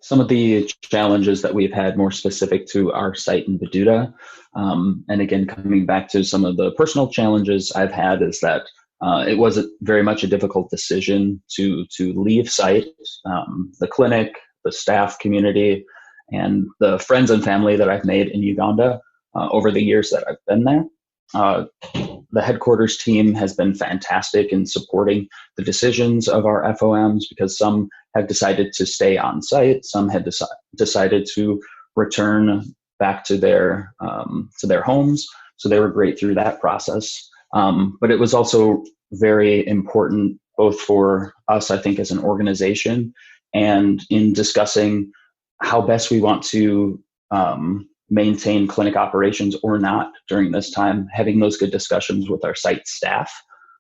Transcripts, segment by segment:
some of the challenges that we've had more specific to our site in Bududa. And again, coming back to some of the personal challenges I've had is that it was very much a difficult decision to leave site, the clinic, the staff community, and the friends and family that I've made in Uganda over the years that I've been there. The headquarters team has been fantastic in supporting the decisions of our FOMs because some have decided to stay on site, some had decided to return back to their homes. So they were great through that process. But it was also very important both for us, I think, as an organization and in discussing how best we want to maintain clinic operations or not during this time, having those good discussions with our site staff.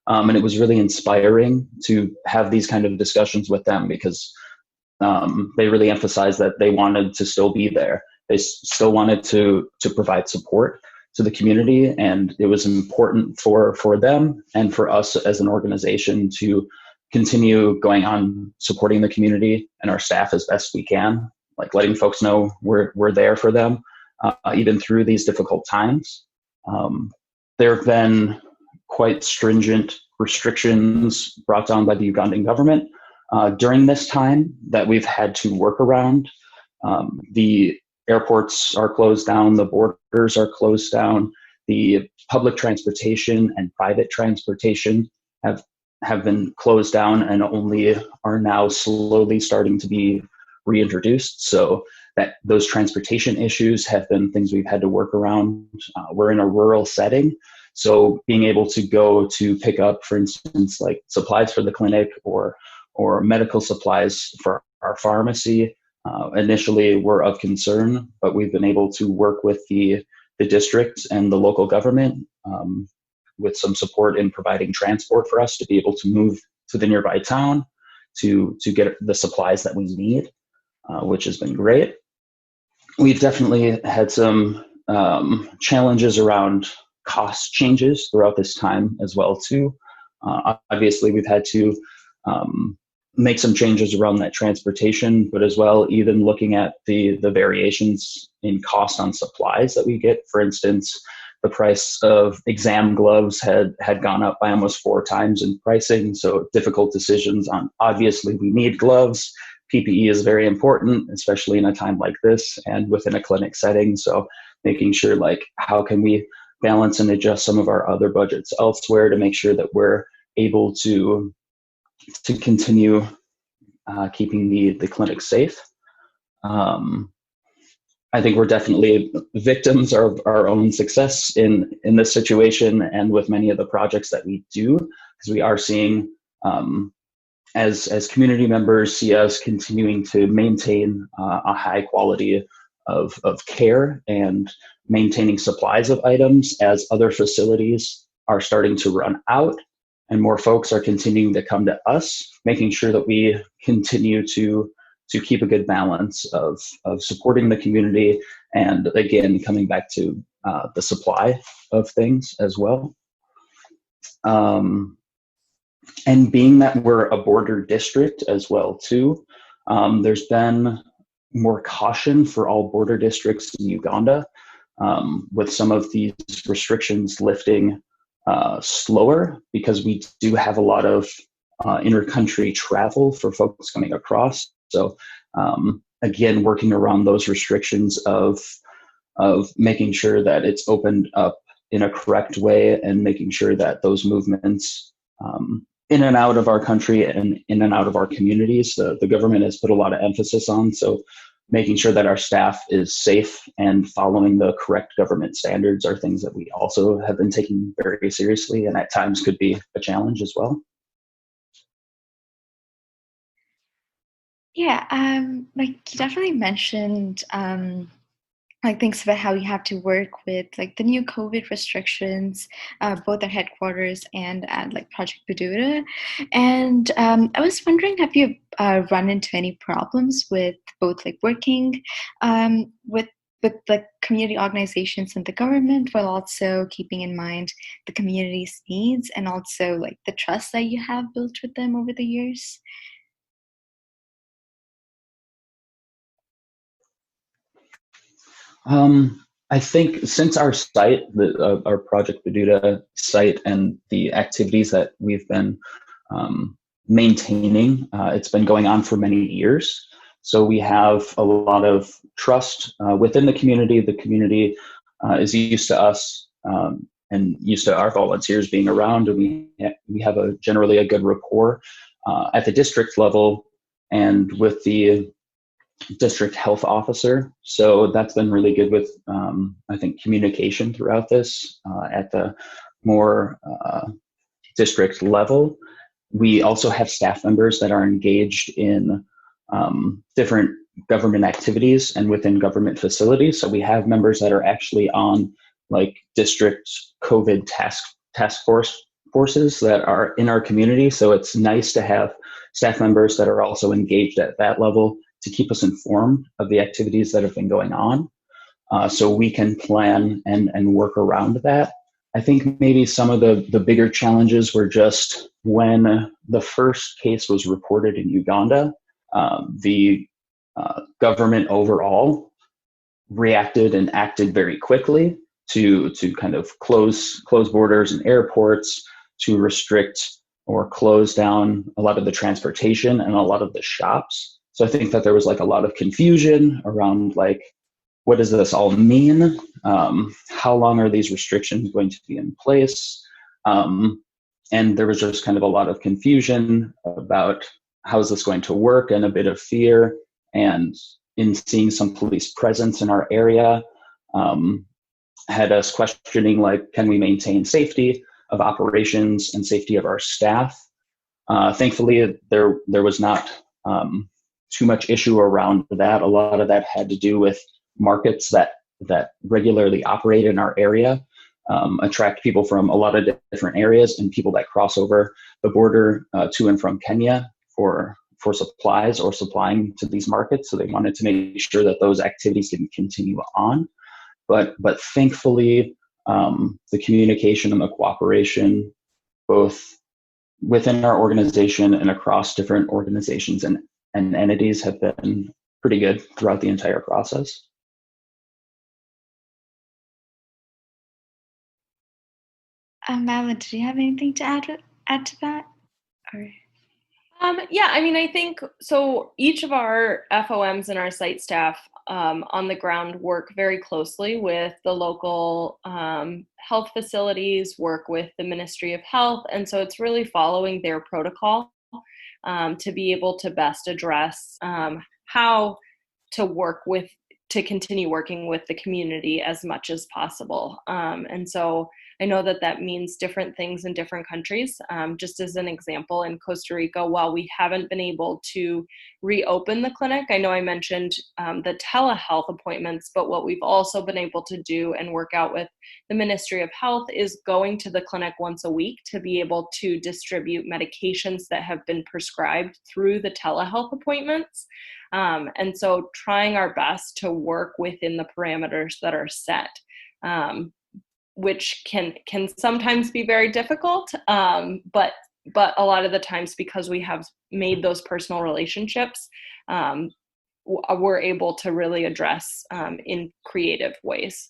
And it was really inspiring to have these kind of discussions with them because they really emphasized that they wanted to still be there. They still wanted to provide support to the community, and it was important for them and for us as an organization to continue going on supporting the community and our staff as best we can, like letting folks know we're there for them, even through these difficult times. There have been quite stringent restrictions brought down by the Ugandan government during this time that we've had to work around. The airports are closed down, the borders are closed down, the public transportation and private transportation have been closed down and only are now slowly starting to be reintroduced. So that those transportation issues have been things we've had to work around. We're in a rural setting, so being able to go to pick up, for instance, like supplies for the clinic or medical supplies for our pharmacy, initially were of concern, but we've been able to work with the district and the local government with some support in providing transport for us to be able to move to the nearby town to get the supplies that we need, which has been great. We've definitely had some challenges around cost changes throughout this time as well too. Obviously, we've had to make some changes around that transportation, but as well, even looking at the variations in cost on supplies that we get. For instance, the price of exam gloves had gone up by almost 4 times in pricing. So difficult decisions on, obviously we need gloves. PPE is very important, especially in a time like this and within a clinic setting. So making sure, like, how can we balance and adjust some of our other budgets elsewhere to make sure that we're able to continue keeping the clinic safe. I think we're definitely victims of our own success in this situation and with many of the projects that we do, because we are seeing as community members see us continuing to maintain a high quality of care and maintaining supplies of items as other facilities are starting to run out and more folks are continuing to come to us, making sure that we continue to keep a good balance of supporting the community and, again, coming back to the supply of things as well. And being that we're a border district as well too, there's been more caution for all border districts in Uganda, with some of these restrictions lifting slower, because we do have a lot of inter-country travel for folks coming across. So again, working around those restrictions of making sure that it's opened up in a correct way and making sure that those movements in and out of our country and in and out of our communities, the government has put a lot of emphasis on. So making sure that our staff is safe and following the correct government standards are things that we also have been taking very seriously and at times could be a challenge as well. Yeah, like you definitely mentioned like things about how you have to work with like the new COVID restrictions, both at headquarters and at like Project Bududa. And I was wondering, have you run into any problems with both like working with the community organizations and the government, while also keeping in mind the community's needs and also like the trust that you have built with them over the years? I think since our site, our Project Baduda site, and the activities that we've been maintaining, it's been going on for many years. So we have a lot of trust within the community. The community is used to us and used to our volunteers being around, and we have generally a good rapport at the district level and with the district health officer. So that's been really good with, I think, communication throughout this at the more district level. We also have staff members that are engaged in different government activities and within government facilities. So we have members that are actually on like district COVID task forces that are in our community. So it's nice to have staff members that are also engaged at that level to keep us informed of the activities that have been going on, so we can plan and work around that. I think maybe some of the bigger challenges were just when the first case was reported in Uganda, the government overall reacted and acted very quickly to kind of close borders and airports, to restrict or close down a lot of the transportation and a lot of the shops. So I think that there was like a lot of confusion around like, what does this all mean? How long are these restrictions going to be in place? And there was just kind of a lot of confusion about how is this going to work, and a bit of fear. And in seeing some police presence in our area, had us questioning, like, can we maintain safety of operations and safety of our staff? Thankfully, there was not too much issue around that. A lot of that had to do with markets that regularly operate in our area, attract people from a lot of different areas, and people that cross over the border to and from Kenya for supplies or supplying to these markets. So they wanted to make sure that those activities didn't continue on. But thankfully, the communication and the cooperation, both within our organization and across different organizations and entities, have been pretty good throughout the entire process. Madeline, did you have anything to add to that? Or... Yeah, I mean, I think so. Each of our FOMs and our site staff on the ground work very closely with the local health facilities, work with the Ministry of Health, and so it's really following their protocol to be able to best address how to continue working with the community as much as possible. And so I know that means different things in different countries. Just as an example, in Costa Rica, while we haven't been able to reopen the clinic, I know I mentioned the telehealth appointments, but what we've also been able to do and work out with the Ministry of Health is going to the clinic once a week to be able to distribute medications that have been prescribed through the telehealth appointments. And so trying our best to work within the parameters that are set, which can sometimes be very difficult, but a lot of the times, because we have made those personal relationships, we're able to really address in creative ways.